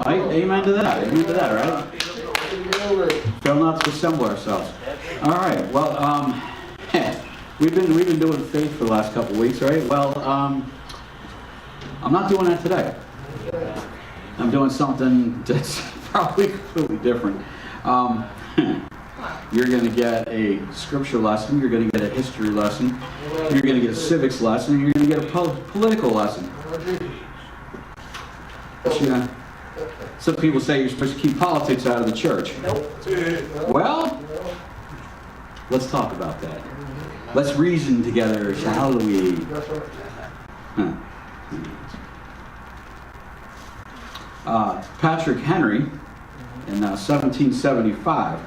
Amen to that. Amen to that, right? Fail not to assemble ourselves. All right. Well, we've been doing faith for the last couple of weeks, right? Well, I'm not doing that today. I'm doing something that's probably completely different. You're going to get a scripture lesson. You're going to get a history lesson. You're going to get a civics lesson. You're going to get a political lesson. Yeah. Some people say you're supposed to keep politics out of the church. Well, let's talk about that. Let's reason together, shall we? Patrick Henry in 1775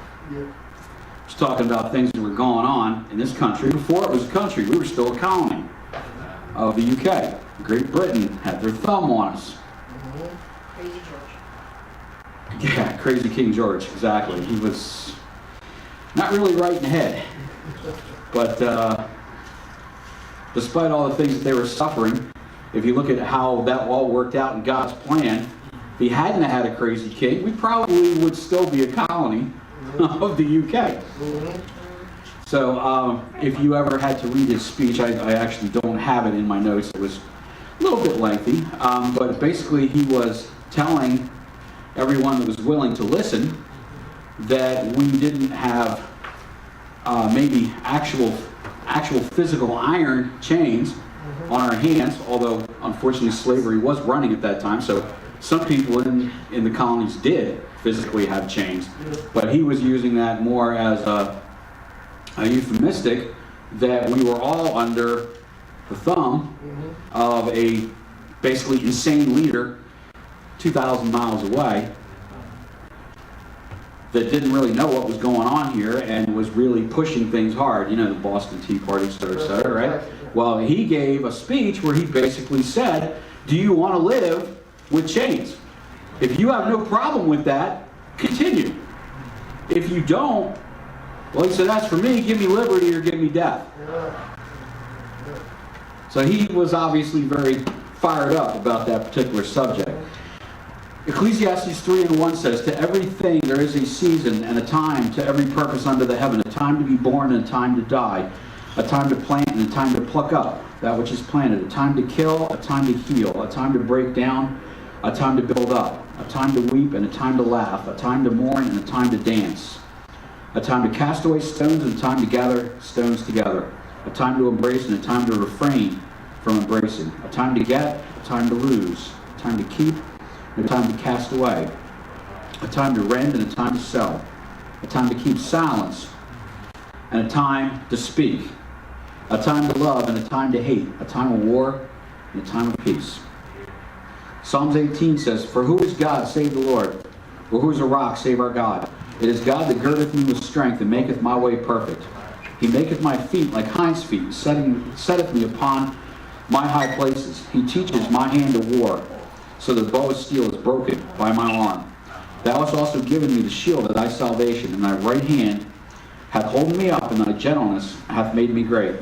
was talking about things that were going on in this country. Before it was a country, we were still a colony of the UK. Great Britain had their thumb on us. Crazy George. Yeah, crazy King George, exactly. He was not really right in the head. But despite all the things that they were suffering, if you look at how that all worked out in God's plan, if he hadn't had a crazy king, we probably would still be a colony of the UK. So if you ever had to read his speech, I actually don't have it in my notes. It was a little bit lengthy, but basically he was telling everyone that was willing to listen that we didn't have maybe actual physical iron chains on our hands, although unfortunately slavery was running at that time, so some people in the colonies did physically have chains, but he was using that more as a euphemistic that we were all under the thumb of a basically insane leader 2,000 miles away that didn't really know what was going on here and was really pushing things hard. You know, the Boston Tea Party, et cetera, right? Well, he gave a speech where he basically said, do you want to live with chains? If you have no problem with that, continue. If you don't, well, he said, that's for me, give me liberty or give me death. So he was obviously very fired up about that particular subject. Ecclesiastes 3:1 says, to everything there is a season and a time to every purpose under the heaven, a time to be born and a time to die, a time to plant and a time to pluck up that which is planted, a time to kill, a time to heal, a time to break down, a time to build up, a time to weep and a time to laugh, a time to mourn and a time to dance, a time to cast away stones and a time to gather stones together, a time to embrace and a time to refrain from embracing, a time to get, a time to lose, a time to keep, and a time to cast away, a time to rend and a time to sell, a time to keep silence and a time to speak, a time to love and a time to hate, a time of war and a time of peace. Psalms 18 says, for who is God save the Lord? Or who is a rock save our God? It is God that girdeth me with strength and maketh my way perfect. He maketh my feet like hinds' feet, setteth me upon my high places. He teaches my hand to war, so the bow of steel is broken by my arm. Thou hast also given me the shield of thy salvation, and thy right hand hath holden me up, and thy gentleness hath made me great.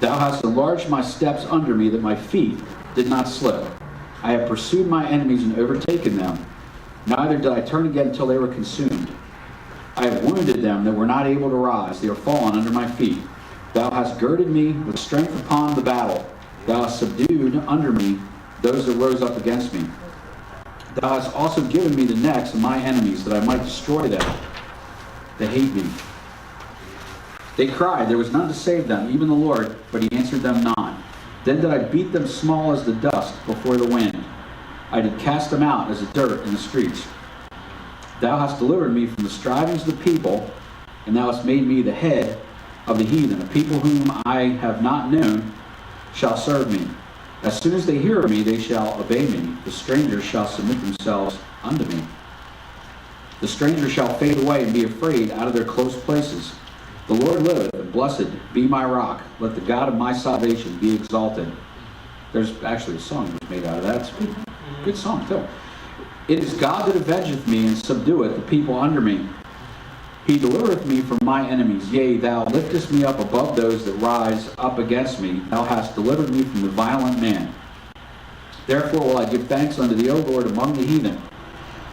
Thou hast enlarged my steps under me, that my feet did not slip. I have pursued my enemies and overtaken them. Neither did I turn again until they were consumed. I have wounded them that were not able to rise. They are fallen under my feet. Thou hast girded me with strength upon the battle. Thou hast subdued under me those that rose up against me. Thou hast also given me the necks of my enemies, that I might destroy them that hate me. They cried, there was none to save them, even the Lord, but he answered them not. Then did I beat them small as the dust before the wind. I did cast them out as the dirt in the streets. Thou hast delivered me from the strivings of the people, and thou hast made me the head of the heathen. A people whom I have not known shall serve me. As soon as they hear of me, they shall obey me. The strangers shall submit themselves unto me. The strangers shall fade away and be afraid out of their close places. The Lord liveth, and blessed be my rock. Let the God of my salvation be exalted. There's actually a song that's made out of that. It's a good song, too. It is God that avengeth me and subdueth the people under me. He delivereth me from my enemies. Yea, thou liftest me up above those that rise up against me. Thou hast delivered me from the violent man. Therefore will I give thanks unto thee, O Lord, among the heathen,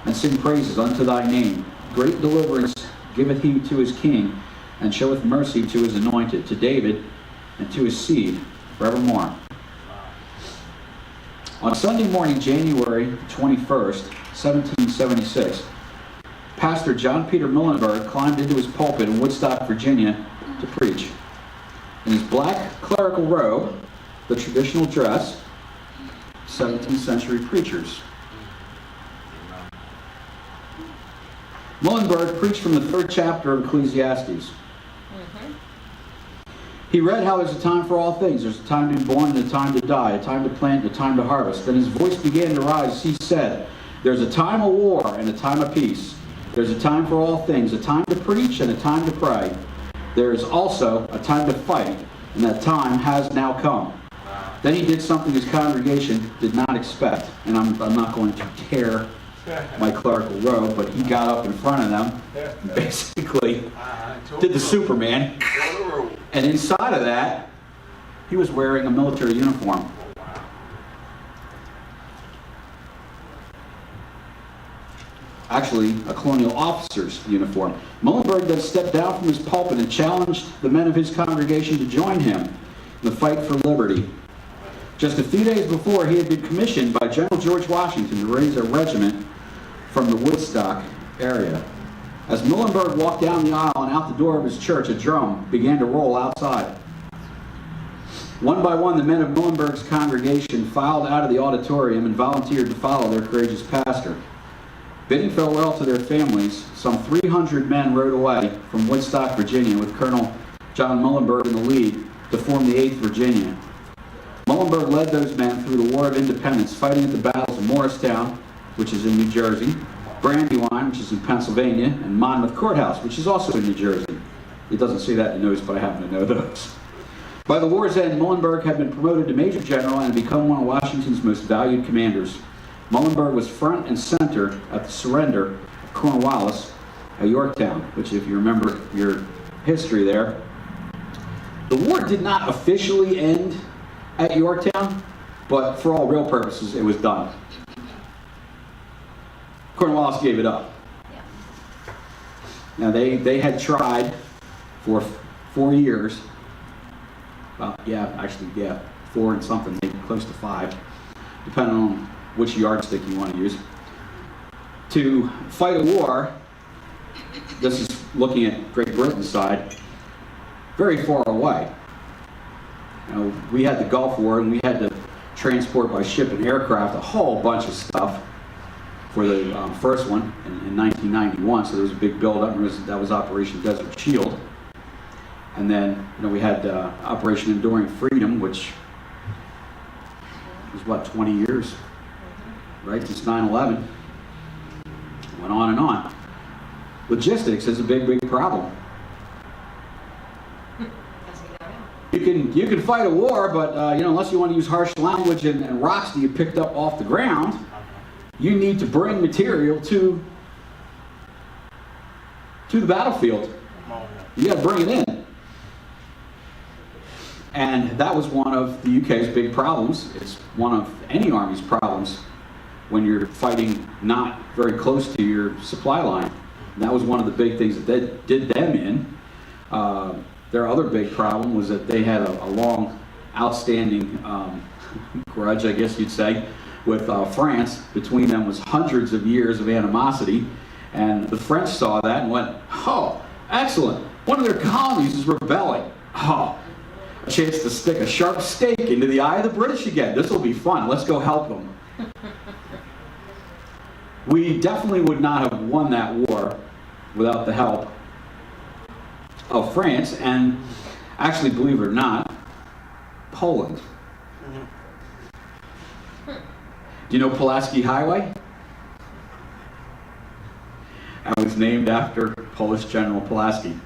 and sing praises unto thy name. Great deliverance giveth he to his king, and showeth mercy to his anointed, to David and to his seed forevermore. On Sunday morning, January 21st, 1776, Pastor John Peter Muhlenberg climbed into his pulpit in Woodstock, Virginia, to preach. In his black clerical robe, the traditional dress, 17th century preachers. Muhlenberg preached from the 3rd chapter of Ecclesiastes. He read how there's a time for all things. There's a time to be born and a time to die, a time to plant and a time to harvest. Then his voice began to rise. He said, there's a time of war and a time of peace. There's a time for all things, a time to preach and a time to pray. There is also a time to fight, and that time has now come. Then he did something his congregation did not expect. And I'm not going to tear my clerical robe, but he got up in front of them and basically did the Superman. And inside of that, he was wearing a military uniform. Actually, a colonial officer's uniform. Muhlenberg then stepped down from his pulpit and challenged the men of his congregation to join him in the fight for liberty. Just a few days before, he had been commissioned by General George Washington to raise a regiment from the Woodstock area. As Muhlenberg walked down the aisle and out the door of his church, a drum began to roll outside. One by one, the men of Muhlenberg's congregation filed out of the auditorium and volunteered to follow their courageous pastor. Bidding farewell to their families, some 300 men rode away from Woodstock, Virginia, with Colonel John Muhlenberg in the lead to form the 8th Virginia. Muhlenberg led those men through the War of Independence, fighting at the battles of Morristown, which is in New Jersey, Brandywine, which is in Pennsylvania, and Monmouth Courthouse, which is also in New Jersey. It doesn't say that in the notes, but I happen to know those. By the war's end, Muhlenberg had been promoted to Major General and had become one of Washington's most valued commanders. Muhlenberg was front and center at the surrender of Cornwallis at Yorktown, which, if you remember your history there, the war did not officially end at Yorktown, but for all real purposes, it was done. Cornwallis gave it up. Now, they had tried for 4 years, 4 and something, maybe close to 5, depending on which yardstick you want to use, to fight a war. This is looking at Great Britain's side, very far away. You know, we had the Gulf War, and we had to transport by ship and aircraft a whole bunch of stuff for the first one in 1991. So there was a big build-up. That was Operation Desert Shield. And then, we had Operation Enduring Freedom, which was, 20 years, right, since 9/11. Went on and on. Logistics is a big, big problem. You can fight a war, but unless you want to use harsh language and rocks that you picked up off the ground, you need to bring material to the battlefield. You got to bring it in. And that was one of the UK's big problems. It's one of any army's problems when you're fighting not very close to your supply line. And that was one of the big things that they did them in. Their other big problem was that they had a long, outstanding grudge, I guess you'd say, with France. Between them was hundreds of years of animosity. And the French saw that and went, oh, excellent. One of their colonies is rebelling. Oh, a chance to stick a sharp stake into the eye of the British again. This will be fun. Let's go help them. We definitely would not have won that war without the help of France, and actually, believe it or not, Poland. Do you know Pulaski Highway? That was named after Polish General Pulaski.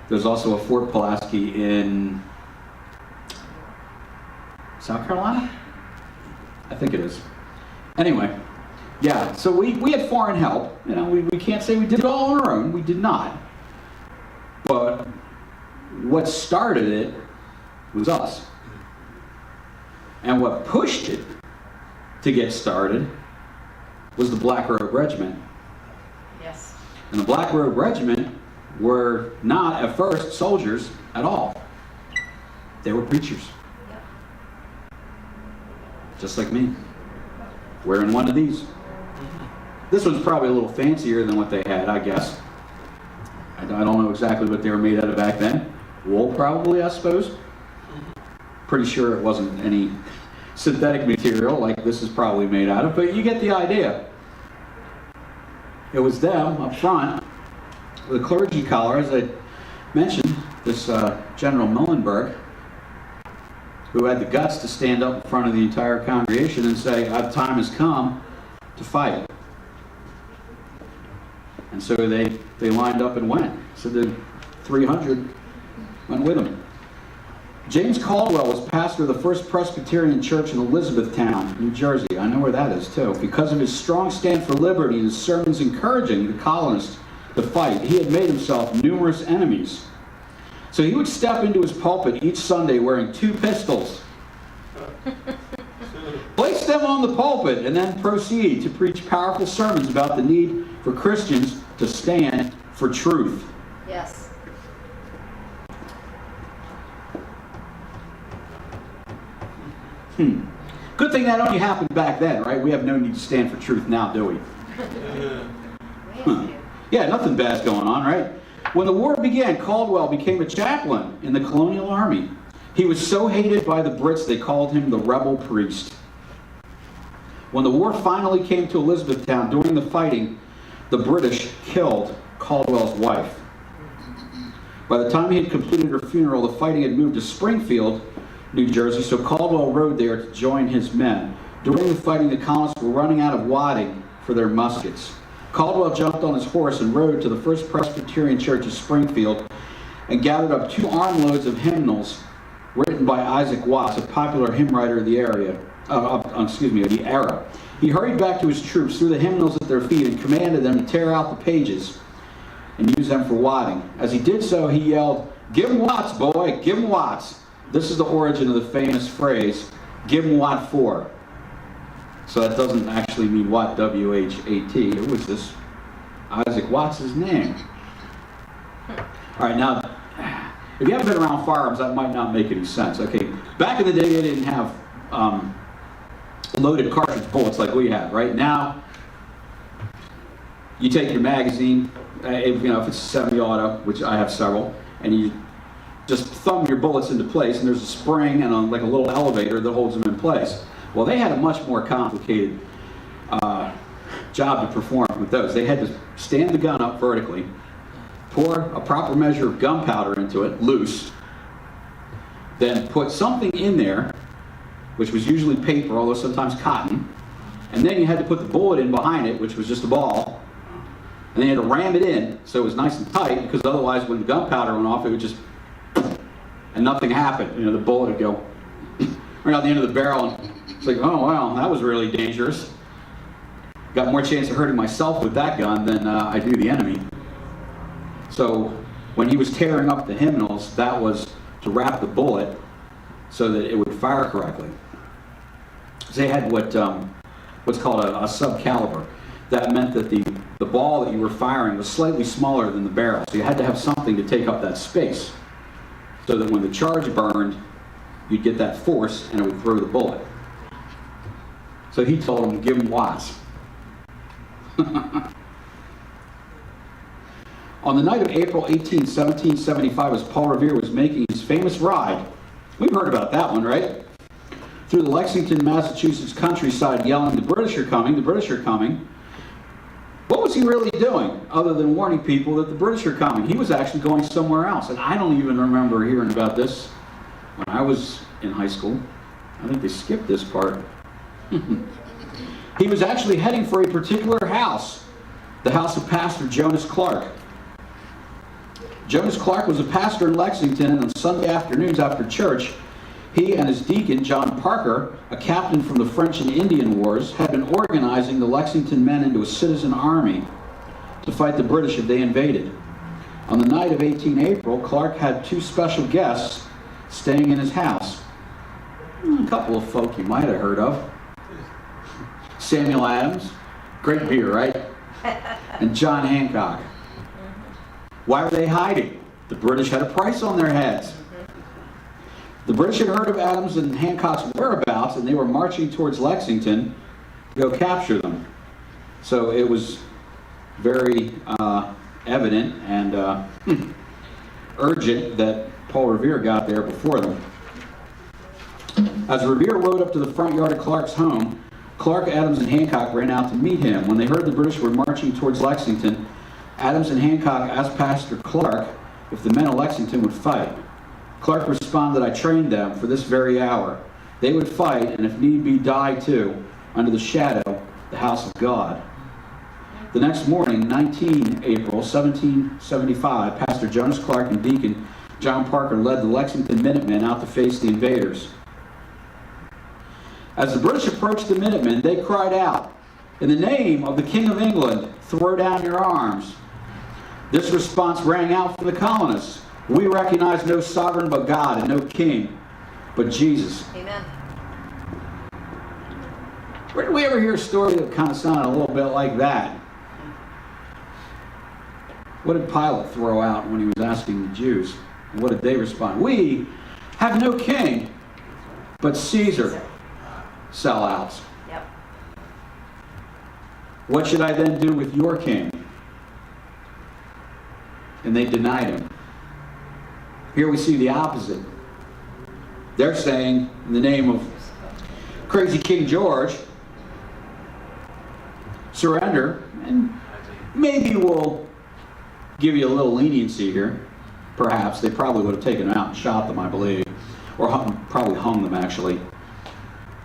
There's also a Fort Pulaski in South Carolina? I think it is. Anyway, yeah, so we had foreign help. We can't say we did it all on our own. We did not. But what started it was us. And what pushed it to get started was the Black Robe Regiment. Yes. And the Black Robe Regiment were not, at first, soldiers at all. They were preachers. Yep. Just like me. Wearing one of these. This one's probably a little fancier than what they had, I guess. I don't know exactly what they were made out of back then. Wool, probably, I suppose. Pretty sure it wasn't any synthetic material like this is probably made out of, but you get the idea. It was them up front with a clergy collar, as I mentioned, this General Muhlenberg, who had the guts to stand up in front of the entire congregation and say, "Our time has come to fight." And so they lined up and went. So the 300 went with him. James Caldwell was pastor of the First Presbyterian Church in Elizabethtown, New Jersey. I know where that is, too. Because of his strong stand for liberty and his sermons encouraging the colonists to fight, he had made himself numerous enemies. So he would step into his pulpit each Sunday wearing 2 pistols, place them on the pulpit, and then proceed to preach powerful sermons about the need for Christians to stand for truth. Yes. Good thing that only happened back then, right? We have no need to stand for truth now, do we? Yeah, nothing bad's going on, right? When the war began, Caldwell became a chaplain in the colonial army. He was so hated by the Brits, they called him the rebel priest. When the war finally came to Elizabethtown, during the fighting, the British killed Caldwell's wife. By the time he had completed her funeral, the fighting had moved to Springfield, New Jersey, so Caldwell rode there to join his men. During the fighting, the colonists were running out of wadding for their muskets. Caldwell jumped on his horse and rode to the First Presbyterian Church of Springfield and gathered up 2 armloads of hymnals written by Isaac Watts, a popular hymn writer of the era. He hurried back to his troops, threw the hymnals at their feet, and commanded them to tear out the pages and use them for wadding. As he did so, he yelled, "Give 'em Watts, boy, give 'em Watts." This is the origin of the famous phrase, "Give 'em Watt for." So that doesn't actually mean Watt, W-H-A-T. It was this Isaac Watts' name. All right, now, if you haven't been around firearms, that might not make any sense. Okay, back in the day, they didn't have loaded cartridge bullets like we have. Right now, you take your magazine, if it's a semi-auto, which I have several, and you just thumb your bullets into place, and there's a spring and like a little elevator that holds them in place. Well, they had a much more complicated job to perform with those. They had to stand the gun up vertically, pour a proper measure of gunpowder into it, loose, then put something in there, which was usually paper, although sometimes cotton, and then you had to put the bullet in behind it, which was just a ball, and then you had to ram it in so it was nice and tight, because otherwise when the gunpowder went off, it would just, and nothing happened. The bullet would go right out the end of the barrel, and it's like, oh wow, that was really dangerous. Got more chance of hurting myself with that gun than I do the enemy. So when he was tearing up the hymnals, that was to wrap the bullet so that it would fire correctly. So they had what's called a subcaliber. That meant that the ball that you were firing was slightly smaller than the barrel. So you had to have something to take up that space so that when the charge burned, you'd get that force and it would throw the bullet. So he told him to give him Watts. On the night of April 18, 1775, as Paul Revere was making his famous ride, we've heard about that one, right? Through the Lexington, Massachusetts countryside yelling, "The British are coming, the British are coming." What was he really doing other than warning people that the British are coming? He was actually going somewhere else. And I don't even remember hearing about this when I was in high school. I think they skipped this part. He was actually heading for a particular house, the house of Pastor Jonas Clark. Jonas Clark was a pastor in Lexington, and on Sunday afternoons after church, he and his deacon, John Parker, a captain from the French and Indian Wars, had been organizing the Lexington men into a citizen army to fight the British if they invaded. On the night of 18 April, Clark had 2 special guests staying in his house. A couple of folk you might have heard of. Samuel Adams, great beer, right? And John Hancock. Why were they hiding? The British had a price on their heads. The British had heard of Adams and Hancock's whereabouts, and they were marching towards Lexington to go capture them. So it was very evident and urgent that Paul Revere got there before them. As Revere rode up to the front yard of Clark's home, Clark, Adams, and Hancock ran out to meet him. When they heard the British were marching towards Lexington, Adams and Hancock asked Pastor Clark if the men of Lexington would fight. Clark responded, "I trained them for this very hour. They would fight, and if need be, die too, under the shadow of the house of God." The next morning, 19 April 1775, Pastor Jonas Clark and Deacon John Parker led the Lexington Minutemen out to face the invaders. As the British approached the Minutemen, they cried out, "In the name of the King of England, throw down your arms." This response rang out from the colonists. "We recognize no sovereign but God and no king but Jesus." Amen. Where did we ever hear a story that kind of sounded a little bit like that? What did Pilate throw out when he was asking the Jews? And what did they respond? "We have no king but Caesar." Sellouts. Yep. "What should I then do with your king?" And they denied him. Here we see the opposite. They're saying, in the name of crazy King George, surrender, and maybe we'll give you a little leniency here. Perhaps. They probably would have taken them out and shot them, I believe. Or probably hung them, actually.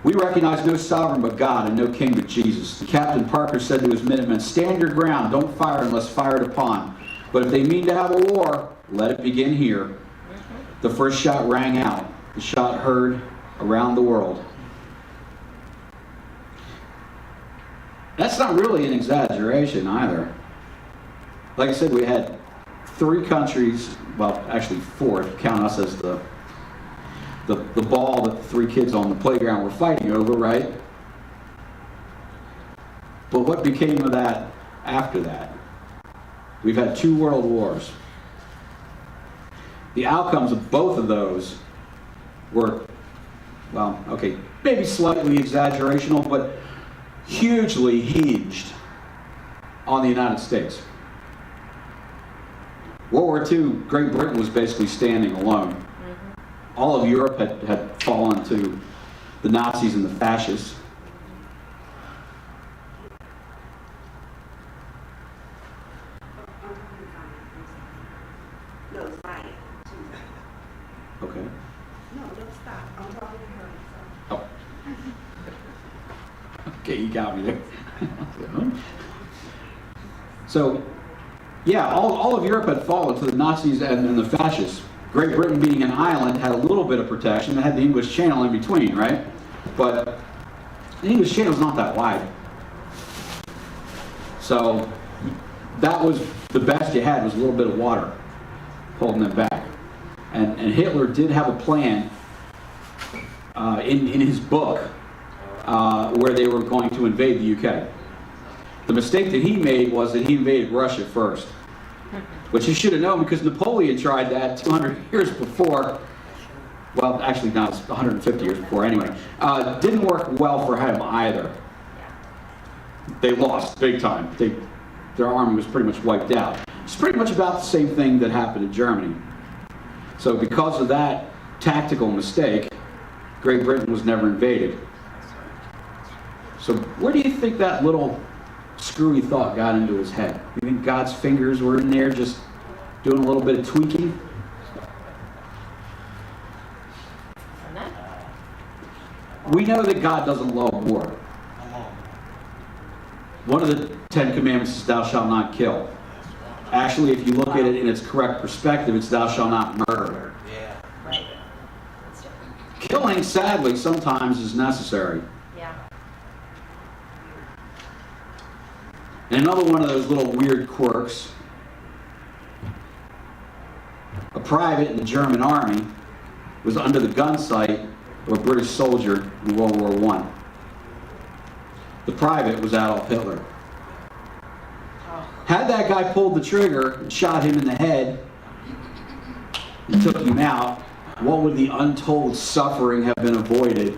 "We recognize no sovereign but God and no king but Jesus." And Captain Parker said to his Minutemen, "Stand your ground. Don't fire unless fired upon. But if they mean to have a war, let it begin here." The first shot rang out. The shot heard around the world. That's not really an exaggeration either. Like I said, we had 3 countries, well, actually 4, if you count us as the ball that the 3 kids on the playground were fighting over, right? But what became of that after that? We've had 2 world wars. The outcomes of both of those were, well, okay, maybe slightly exaggerational, but hugely hinged on the United States. World War II, Great Britain was basically standing alone. All of Europe had fallen to the Nazis and the fascists. No, it's fine. Okay. No, don't stop. I'm talking to her. Oh. Okay, you got me there. So, yeah, all of Europe had fallen to the Nazis and the fascists. Great Britain, being an island, had a little bit of protection. It had the English Channel in between, right? But the English Channel's not that wide. So that was the best you had, was a little bit of water holding them back. And Hitler did have a plan in his book where they were going to invade the UK. The mistake that he made was that he invaded Russia first, which he should have known, because Napoleon tried that 200 years before. Well, actually, no, it's 150 years before anyway. Didn't work well for him either. They lost big time. Their army was pretty much wiped out. It's pretty much about the same thing that happened in Germany. So because of that tactical mistake, Great Britain was never invaded. So where do you think that little screwy thought got into his head? You think God's fingers were in there just doing a little bit of tweaking? We know that God doesn't love war. One of the 10 Commandments is thou shalt not kill. Actually, if you look at it in its correct perspective, it's thou shalt not murder. Right. Killing, sadly, sometimes is necessary. Yeah. And another one of those little weird quirks, a private in the German army was under the gun sight of a British soldier in World War I. The private was Adolf Hitler. Oh, Had that guy pulled the trigger and shot him in the head and took him out, what would the untold suffering have been avoided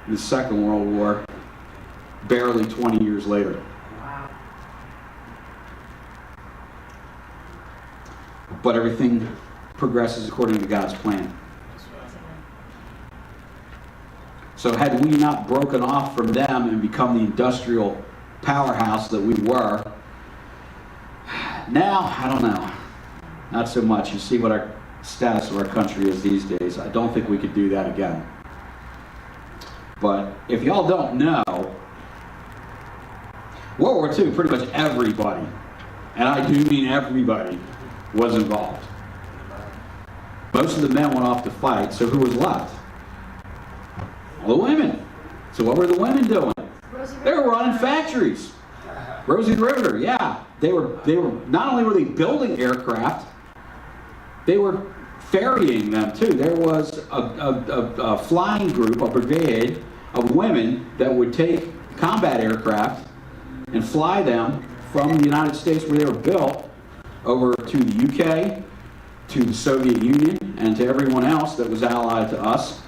in the Second World War barely 20 years later? wow. But everything progresses according to God's plan. So had we not broken off from them and become the industrial powerhouse that we were, now, I don't know. Not so much. You see what our status of our country is these days. I don't think we could do that again. But if y'all don't know, World War II, pretty much everybody, and I do mean everybody, was involved. Most of the men went off to fight, so who was left? All the women. So what were the women doing? They were running factories. Rosie the Riveter, yeah. They were not only were they building aircraft, they were ferrying them too. There was a flying group, a brigade of women that would take combat aircraft and fly them from the United States where they were built over to the UK, to the Soviet Union, and to everyone else that was allied to us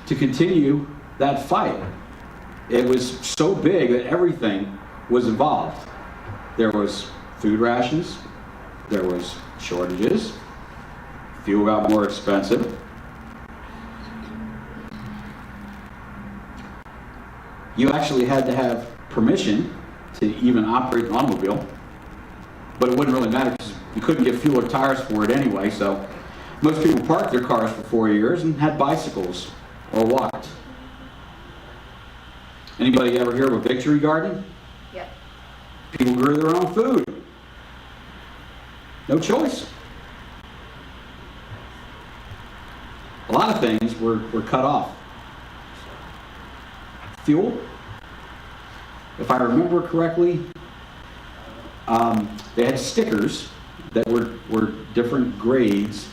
to continue that fight. It was so big that everything was involved. There was food rations, there was shortages, fuel got more expensive. You actually had to have permission to even operate an automobile, but it wouldn't really matter because you couldn't get fuel or tires for it anyway, so most people parked their cars for 4 years and had bicycles or walked. Anybody ever hear of a victory garden? Yep. People grew their own food. No choice. A lot of things were cut off. Fuel, if I remember correctly, they had stickers that were different grades,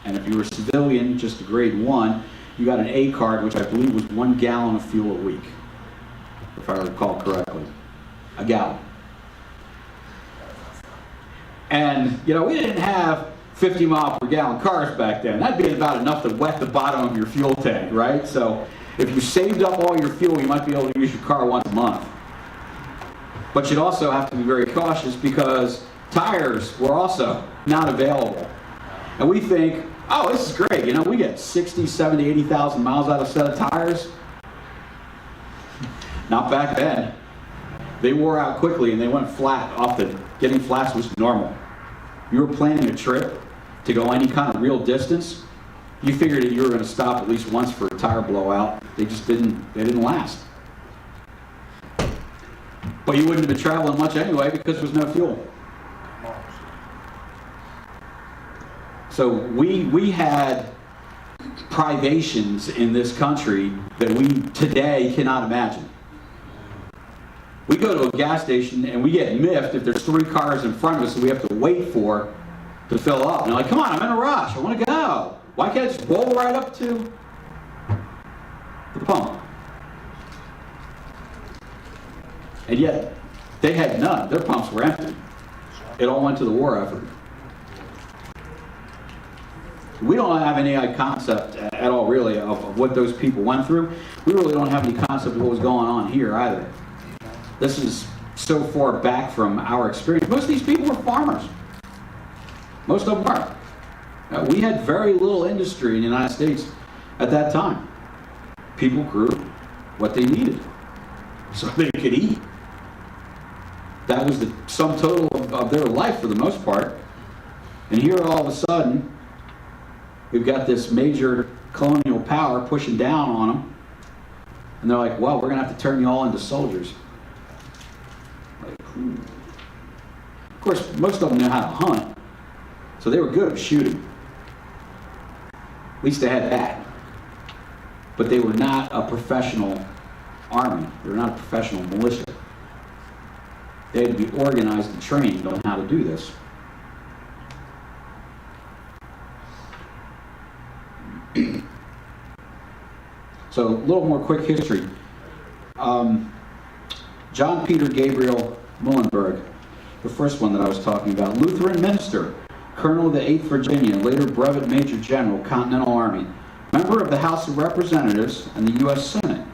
and if you were civilian, just a grade 1, you got an A card, which I believe was 1 gallon of fuel a week, if I recall correctly. A gallon. And, you know, we didn't have 50 mile per gallon cars back then. That'd be about enough to wet the bottom of your fuel tank, right? So if you saved up all your fuel, you might be able to use your car once a month. But you'd also have to be very cautious because tires were also not available. And we think, oh, this is great. You know, we get 60, 70, 80,000 miles out of a set of tires. Not back then. They wore out quickly and they went flat off getting flats was normal. You were planning a trip to go any kind of real distance, you figured that you were going to stop at least once for a tire blowout. They didn't last. But you wouldn't have been traveling much anyway because there was no fuel. So we had privations in this country that we today cannot imagine. We go to a gas station and we get miffed if there's 3 cars in front of us that we have to wait for to fill up. And they're like, come on, I'm in a rush. I want to go. Why can't I just roll right up to the pump? And yet, they had none. Their pumps were empty. It all went to the war effort. We don't have any concept at all, really, of what those people went through. We really don't have any concept of what was going on here, either. This is so far back from our experience. Most of these people were farmers. Most of them were. We had very little industry in the United States at that time. People grew what they needed so they could eat. That was the sum total of their life for the most part. And here all of a sudden, we've got this major colonial power pushing down on them. And they're like, well, we're going to have to turn you all into soldiers. Like, of course, most of them knew how to hunt. So they were good at shooting. At least they had that. But they were not a professional army. They were not a professional militia. They had to be organized and trained on how to do this. So a little more quick history. John Peter Gabriel Muhlenberg, the first one that I was talking about, Lutheran minister, Colonel of the 8th Virginia, later Brevet Major General, Continental Army, member of the House of Representatives and the U.S. Senate.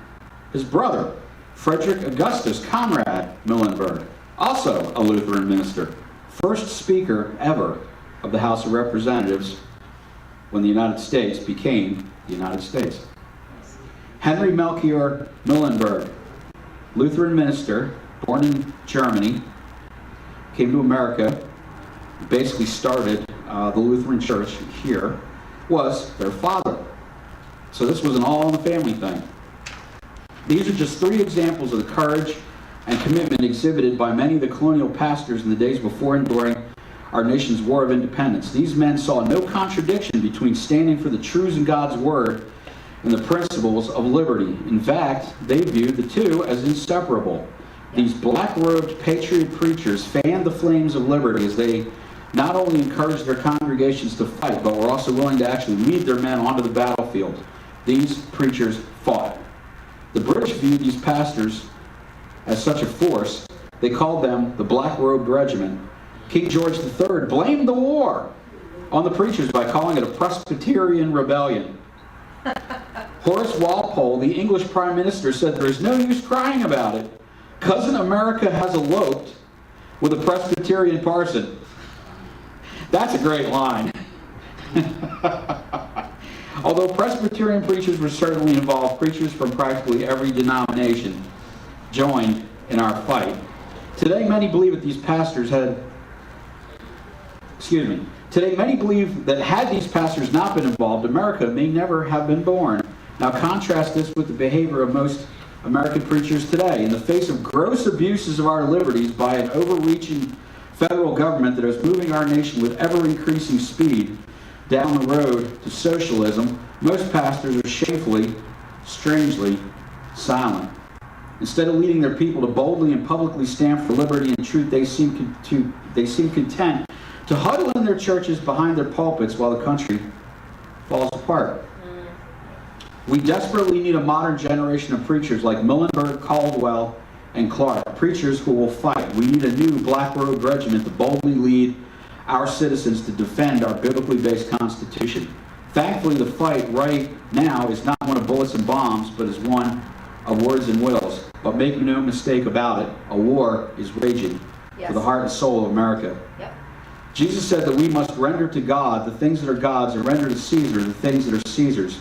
His brother, Frederick Augustus Conrad Muhlenberg, also a Lutheran minister, first speaker ever of the House of Representatives when the United States became the United States. Henry Melchior Muhlenberg, Lutheran minister, born in Germany, came to America, basically started the Lutheran Church here, was their father. So this was an all-in-the-family thing. These are just 3 examples of the courage and commitment exhibited by many of the colonial pastors in the days before and during our nation's War of Independence. These men saw no contradiction between standing for the truths in God's Word and the principles of liberty. In fact, they viewed the two as inseparable. These black-robed patriot preachers fanned the flames of liberty as they not only encouraged their congregations to fight, but were also willing to actually lead their men onto the battlefield. These preachers fought. The British viewed these pastors as such a force. They called them the Black-Robed Regiment. King George III blamed the war on the preachers by calling it a Presbyterian rebellion. Horace Walpole, the English Prime Minister, said there is no use crying about it. Cousin America has eloped with a Presbyterian parson. That's a great line. Although Presbyterian preachers were certainly involved, preachers from practically every denomination joined in our fight. Today, many believe that these pastors had... Today, many believe that had these pastors not been involved, America may never have been born. Now contrast this with the behavior of most American preachers today. In the face of gross abuses of our liberties by an overreaching federal government that is moving our nation with ever-increasing speed down the road to socialism, most pastors are shamefully, strangely silent. Instead of leading their people to boldly and publicly stand for liberty and truth, they seem content to huddle in their churches behind their pulpits while the country falls apart. We desperately need a modern generation of preachers like Muhlenberg, Caldwell, and Clark, preachers who will fight. We need a new black-robed regiment to boldly lead our citizens to defend our biblically based Constitution. Thankfully, the fight right now is not one of bullets and bombs, but is one of words and wills. But make no mistake about it, a war is raging for the heart and soul of America. Yep. Jesus said that we must render to God the things that are God's and render to Caesar the things that are Caesar's.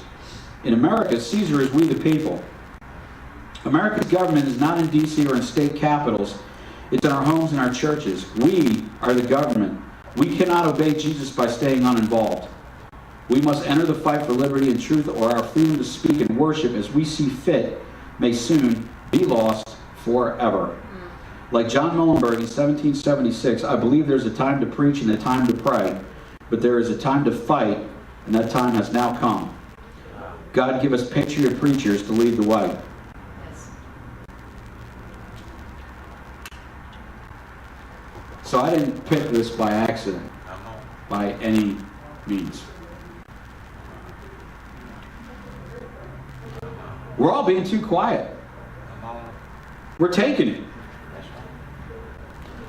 In America, Caesar is we the people. America's government is not in D.C. or in state capitals. It's in our homes and our churches. We are the government. We cannot obey Jesus by staying uninvolved. We must enter the fight for liberty and truth, or our freedom to speak and worship as we see fit may soon be lost forever. Like John Muhlenberg in 1776, I believe there's a time to preach and a time to pray, but there is a time to fight, and that time has now come. God give us patriot preachers to lead the way. Yes. So I didn't pick this by accident, by any means. We're all being too quiet. We're taking it.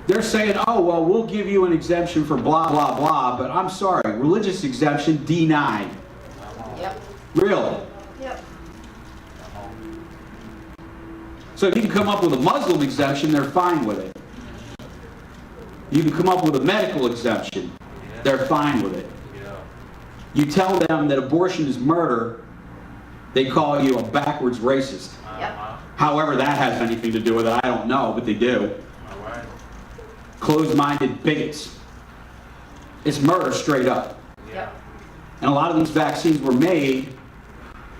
They're saying, oh, well, we'll give you an exemption for blah, blah, blah, but I'm sorry, religious exemption denied. Yep. Really? Yep. So if you can come up with a Muslim exemption, they're fine with it. You can come up with a medical exemption, they're fine with it. You tell them that abortion is murder, they call you a backwards racist. Yep. However that has anything to do with it, I don't know, but they do. Closed-minded bigots. It's murder straight up. Yep. And a lot of these vaccines were made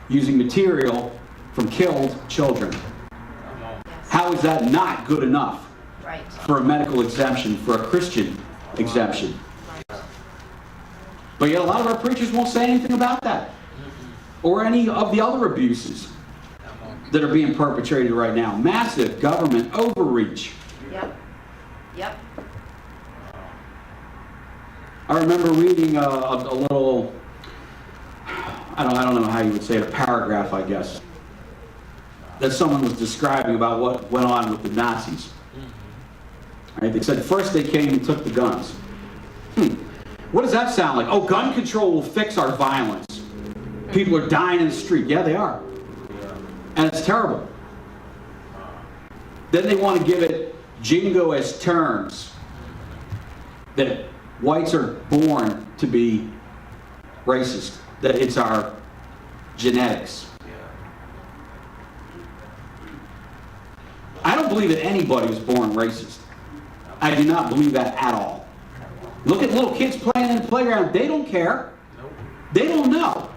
using material from killed children. Yes. How is that not good enough Right. for a medical exemption, for a Christian exemption? Right. But yet a lot of our preachers won't say anything about that, or any of the other abuses that are being perpetrated right now. Massive government overreach. Yep. Yep. I remember reading a little, I don't know how you would say it, a paragraph, I guess, that someone was describing about what went on with the Nazis. Right? They said first they came and took the guns. What does that sound like? Oh, gun control will fix our violence. People are dying in the street. Yeah, they are. And it's terrible. Then they want to give it jingoist terms that whites are born to be racist, that it's our genetics. I don't believe that anybody was born racist. I do not believe that at all. Look at little kids playing in the playground. They don't care. They don't know.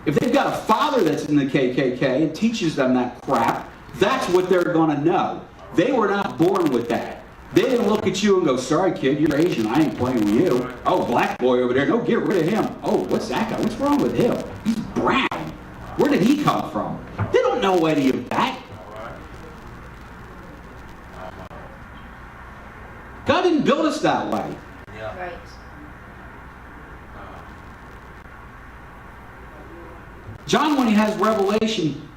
If they've got a father that's in the KKK and teaches them that crap, that's what they're going to know. They were not born with that. They didn't look at you and go, sorry kid, you're Asian, I ain't playing with you. Oh, black boy over there, no, get rid of him. Oh, what's that guy? What's wrong with him? He's brown. Where did he come from? They don't know any of that. God didn't build us that way. Right. John, when he has revelation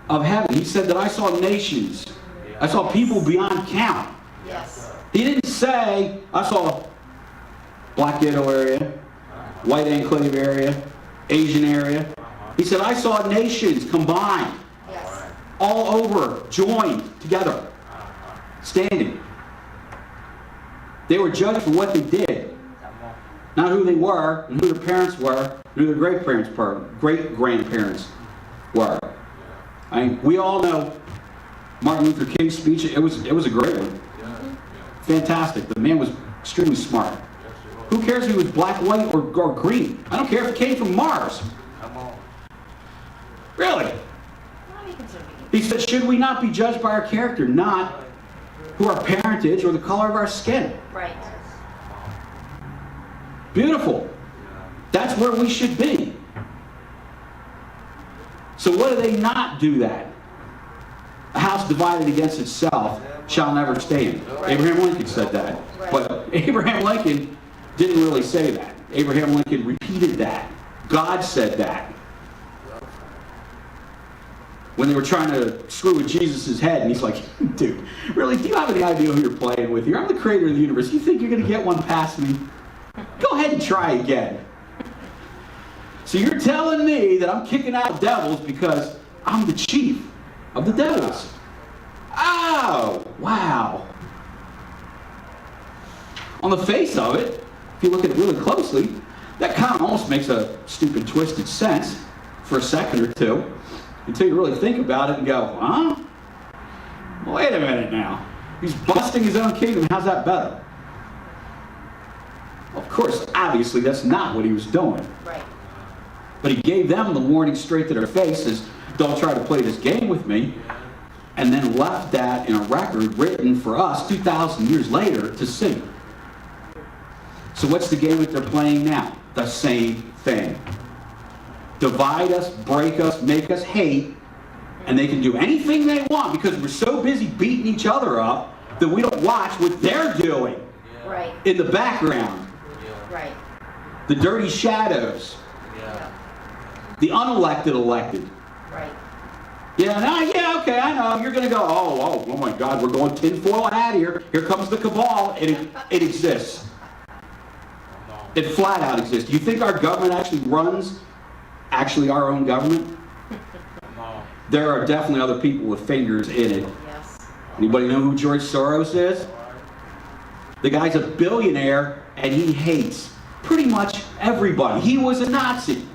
of heaven, he said that I saw nations. I saw people beyond count. Yes. He didn't say, I saw black ghetto area, white enclave area, Asian area. He said, I saw nations combined, Yes. all over, joined together, standing. They were judged for what they did, not who they were, and who their parents were, and who their great-grandparents were. I mean, we all know Martin Luther King's speech. It was a great one. Fantastic. The man was extremely smart. Who cares if he was black, white, or green? I don't care if it came from Mars. Really? Not even so big. He said, should we not be judged by our character, not who our parentage or the color of our skin? Right. Beautiful. That's where we should be. So what do they not do that? A house divided against itself shall never stand. Right. Abraham Lincoln said that. Right. But Abraham Lincoln didn't really say that. Abraham Lincoln repeated that. God said that. When they were trying to screw with Jesus' head, and he's like, dude, really, do you have any idea who you're playing with here? I'm the creator of the universe. You think you're going to get one past me? Go ahead and try again. So you're telling me that I'm kicking out devils because I'm the chief of the devils. Oh, wow. On the face of it, if you look at it really closely, that kind of almost makes a stupid, twisted sense for a second or two, until you really think about it and go, huh? Wait a minute now. He's busting his own kingdom. How's that better? Of course, obviously, that's not what he was doing. Right. But he gave them the warning straight to their faces, don't try to play this game with me, and then left that in a record written for us 2,000 years later to see. So what's the game that they're playing now? The same thing. Divide us, break us, make us hate, and they can do anything they want because we're so busy beating each other up that we don't watch what they're doing Right. in the background. Right. The dirty shadows, the unelected elected. Right. Yeah, okay, I know. You're going to go, oh my God, we're going tinfoil hat here. Here comes the cabal. It exists. It flat out exists. Do you think our government actually runs our own government? There are definitely other people with fingers in it. Yes. Anybody know who George Soros is? The guy's a billionaire and he hates pretty much everybody. He was a Nazi,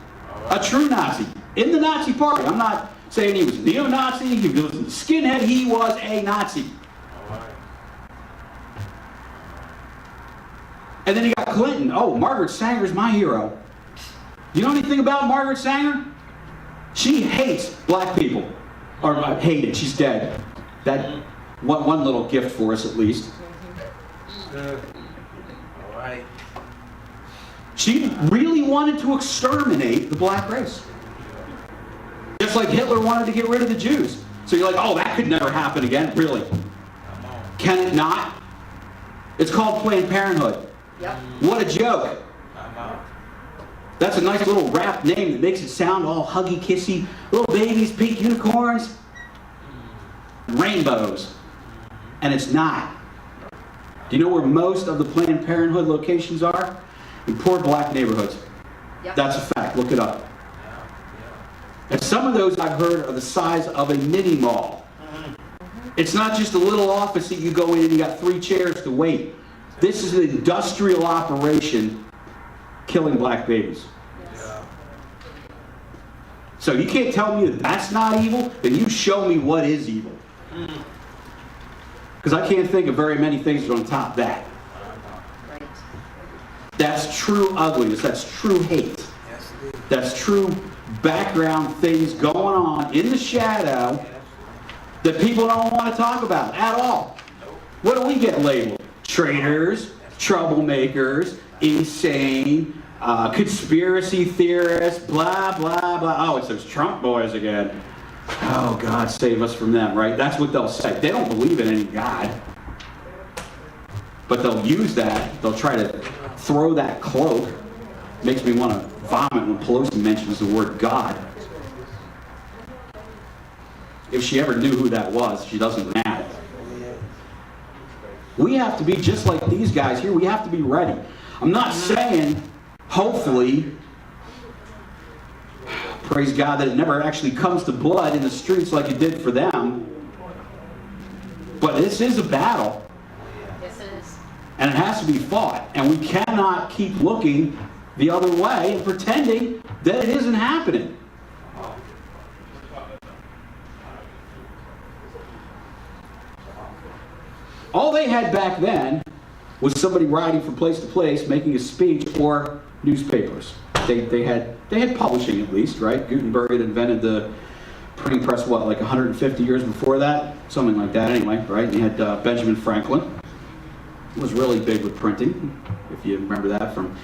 a true Nazi, in the Nazi party. I'm not saying he was a neo-Nazi, he was a skinhead, he was a Nazi. And then you got Clinton. Oh, Margaret Sanger's my hero. You know anything about Margaret Sanger? She hates black people. Or hated, she's dead. That one little gift for us at least. She really wanted to exterminate the black race. Just like Hitler wanted to get rid of the Jews. So you're like, oh, that could never happen again. Really? Can it not? It's called Planned Parenthood. Yep. What a joke. That's a nice little rap name that makes it sound all huggy kissy. Little babies, pink unicorns, rainbows. And it's not. Do you know where most of the Planned Parenthood locations are? In poor black neighborhoods. Yep. That's a fact. Look it up. And some of those I've heard are the size of a mini mall. It's not just a little office that you go in and you got 3 chairs to wait. This is an industrial operation killing black babies. Yes. So you can't tell me that that's not evil, then you show me what is evil. Because I can't think of very many things that are on top of that. Right. That's true ugliness. That's true hate. That's true background things going on in the shadow that people don't want to talk about at all. What do we get labeled? Traitors, troublemakers, insane, conspiracy theorists, blah, blah, blah. Oh, it's those Trump boys again. Oh, God, save us from them, right? That's what they'll say. They don't believe in any God. But they'll use that. They'll try to throw that cloak. Makes me want to vomit when Pelosi mentions the word God. If she ever knew who that was, she doesn't now. We have to be just like these guys here. We have to be ready. I'm not saying, hopefully, praise God, that it never actually comes to blood in the streets like it did for them. But this is a battle. Yes, it is. And it has to be fought. And we cannot keep looking the other way and pretending that it isn't happening. All they had back then was somebody riding from place to place, making a speech, or newspapers. They had publishing at least, right? Gutenberg had invented the printing press, what, like 150 years before that? Something like that anyway, right? And you had Benjamin Franklin, who was really big with printing, if you remember that from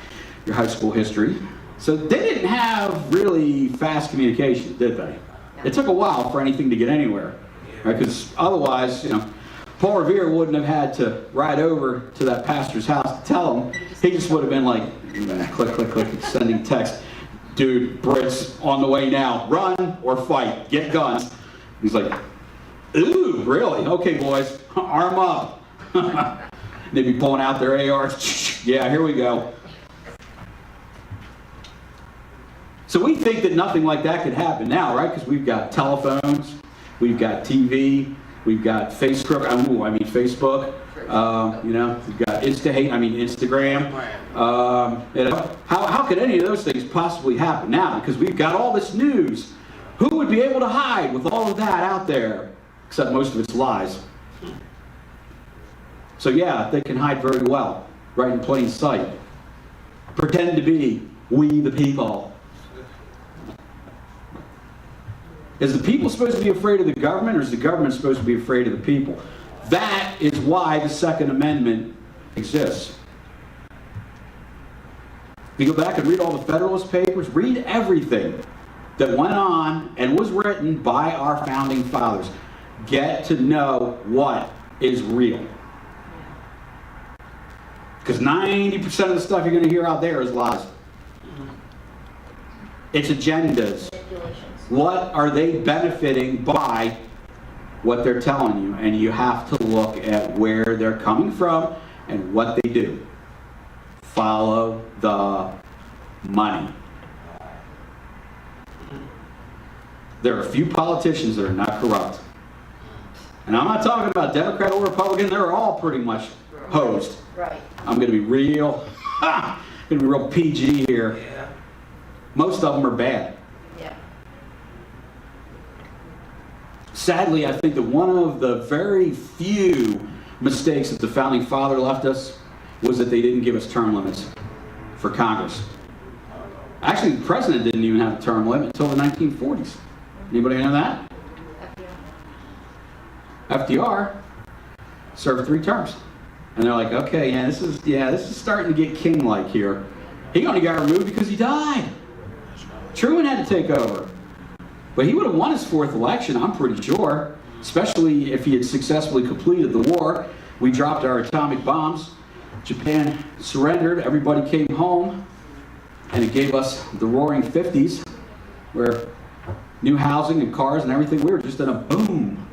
your high school history. So they didn't have really fast communication, did they? It took a while for anything to get anywhere, right? Because otherwise, you know, Paul Revere wouldn't have had to ride over to that pastor's house to tell him. He just would have been like, click, click, click, sending text. Dude, Brits on the way now. Run or fight. Get guns. He's like, ooh, really? Okay, boys, arm up. They'd be pulling out their ARs. Yeah, here we go. So we think that nothing like that could happen now, right? Because we've got telephones, we've got TV, we've got Facebook. You know, we've got Instagram. You know, how could any of those things possibly happen now? Because we've got all this news. Who would be able to hide with all of that out there? Except most of it's lies. So yeah, they can hide very well, right in plain sight. Pretend to be we the people. Is the people supposed to be afraid of the government, or is the government supposed to be afraid of the people? That is why the Second Amendment exists. If you go back and read all the Federalist Papers, read everything that went on and was written by our founding fathers. Get to know what is real. Because 90% of the stuff you're going to hear out there is lies. It's agendas. Manipulations. What are they benefiting by what they're telling you? And you have to look at where they're coming from and what they do. Follow the money. There are a few politicians that are not corrupt. And I'm not talking about Democrat or Republican. They're all pretty much hosed. Right. I'm going to be real, PG here. Most of them are bad. Yeah. Sadly, I think that one of the very few mistakes that the founding father left us was that they didn't give us term limits for Congress. Actually, the president didn't even have a term limit until the 1940s. Anybody know that? FDR served 3 terms. And they're like, okay, this is starting to get king-like here. He only got removed because he died. Truman had to take over. But he would have won his 4th election, I'm pretty sure, especially if he had successfully completed the war. We dropped our atomic bombs. Japan surrendered. Everybody came home. And it gave us the roaring 50s, where new housing and cars and everything, we were just in a boom.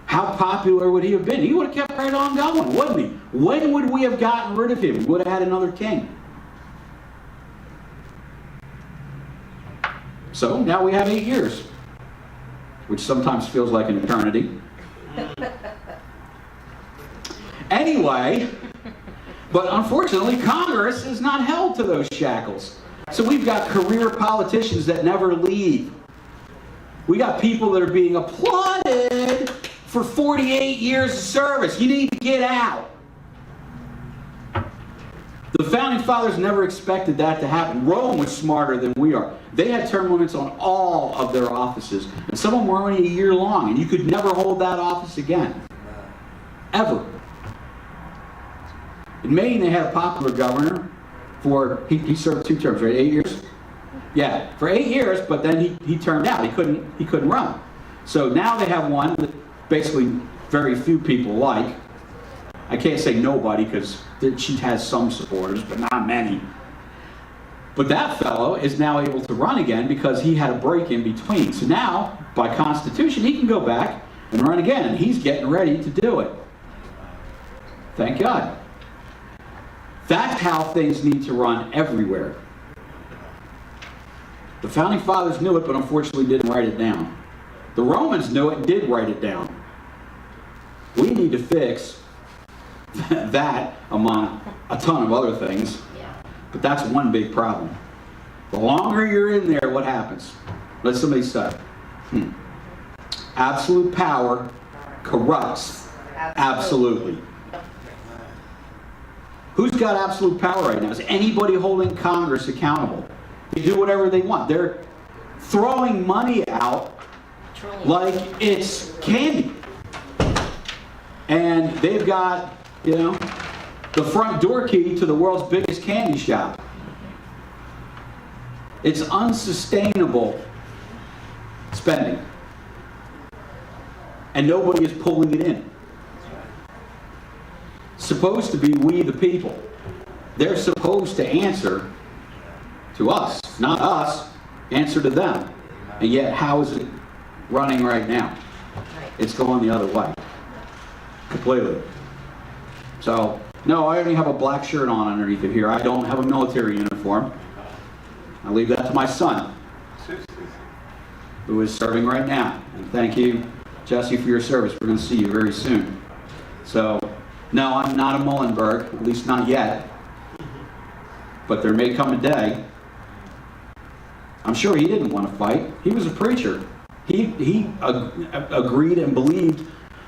How popular would he have been? He would have kept right on going, wouldn't he? When would we have gotten rid of him? We would have had another king. So now we have 8 years, which sometimes feels like an eternity. Anyway, but unfortunately, Congress is not held to those shackles. So we've got career politicians that never leave. We got people that are being applauded for 48 years of service. You need to get out. The Founding Fathers never expected that to happen. Rome was smarter than we are. They had term limits on all of their offices. And some of them were only a year long, and you could never hold that office again. Ever. In Maine, they had a popular governor for, he served 2 terms, right? 8 years? Yeah, for 8 years, but then he termed out. He couldn't run. So now they have one that basically very few people like. I can't say nobody because she has some supporters, but not many. But that fellow is now able to run again because he had a break in between. So now, by Constitution, he can go back and run again. And he's getting ready to do it. Thank God. That's how things need to run everywhere. The Founding Fathers knew it, but unfortunately didn't write it down. The Romans knew it and did write it down. We need to fix that among a ton of other things. But that's one big problem. The longer you're in there, what happens? Let somebody say. Absolute power corrupts absolutely. Who's got absolute power right now? Is anybody holding Congress accountable? They do whatever they want. They're throwing money out like it's candy. And they've got, the front door key to the world's biggest candy shop. It's unsustainable spending. And nobody is pulling it in. Supposed to be we the people. They're supposed to answer to us, not us, answer to them. And yet, how is it running right now? It's going the other way. Completely. So, no, I only have a black shirt on underneath it here. I don't have a military uniform. I leave that to my son, who is serving right now. And thank you, Jesse, for your service. We're going to see you very soon. So, no, I'm not a Muhlenberg, at least not yet. But there may come a day. I'm sure he didn't want to fight. He was a preacher. He agreed and believed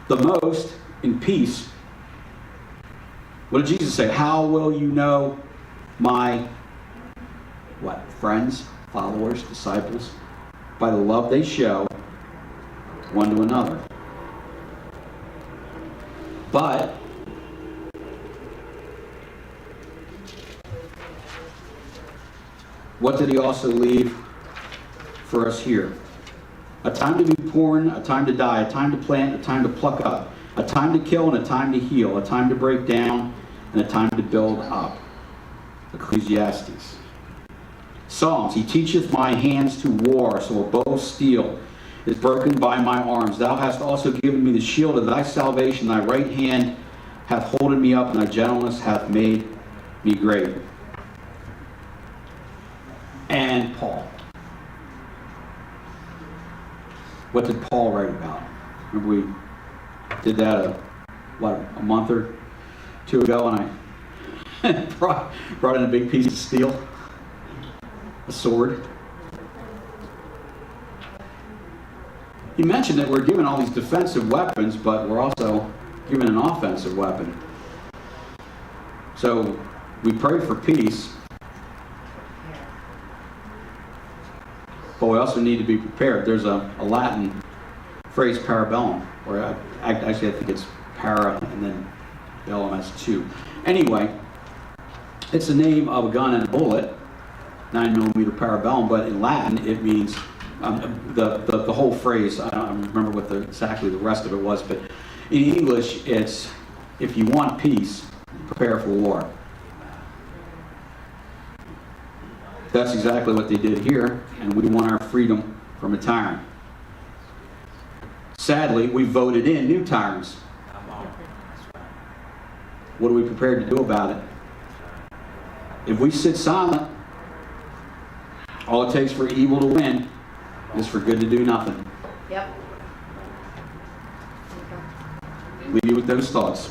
the most in peace. What did Jesus say? How will you know my, friends, followers, disciples? By the love they show one to another. But what did he also leave for us here? A time to be born, a time to die, a time to plant, a time to pluck up, a time to kill and a time to heal, a time to break down and a time to build up. Ecclesiastes. Psalms. He teacheth my hands to war, so a bow of steel is broken by my arms. Thou hast also given me the shield of thy salvation. Thy right hand hath holden me up, and thy gentleness hath made me great. And Paul. What did Paul write about? Remember we did that a month or two ago, and I brought in a big piece of steel, a sword. He mentioned that we're given all these defensive weapons, but we're also given an offensive weapon. So we pray for peace, but we also need to be prepared. There's a Latin phrase, parabellum, or actually I think it's para and then bellum as two. Anyway, it's the name of a gun and a bullet, 9mm parabellum, but in Latin it means the whole phrase. I don't remember what exactly the rest of it was, but in English it's, if you want peace, prepare for war. That's exactly what they did here, and we want our freedom from a tyrant. Sadly, we voted in new tyrants. What are we prepared to do about it? If we sit silent, all it takes for evil to win is for good to do nothing. Yep. Leave you with those thoughts.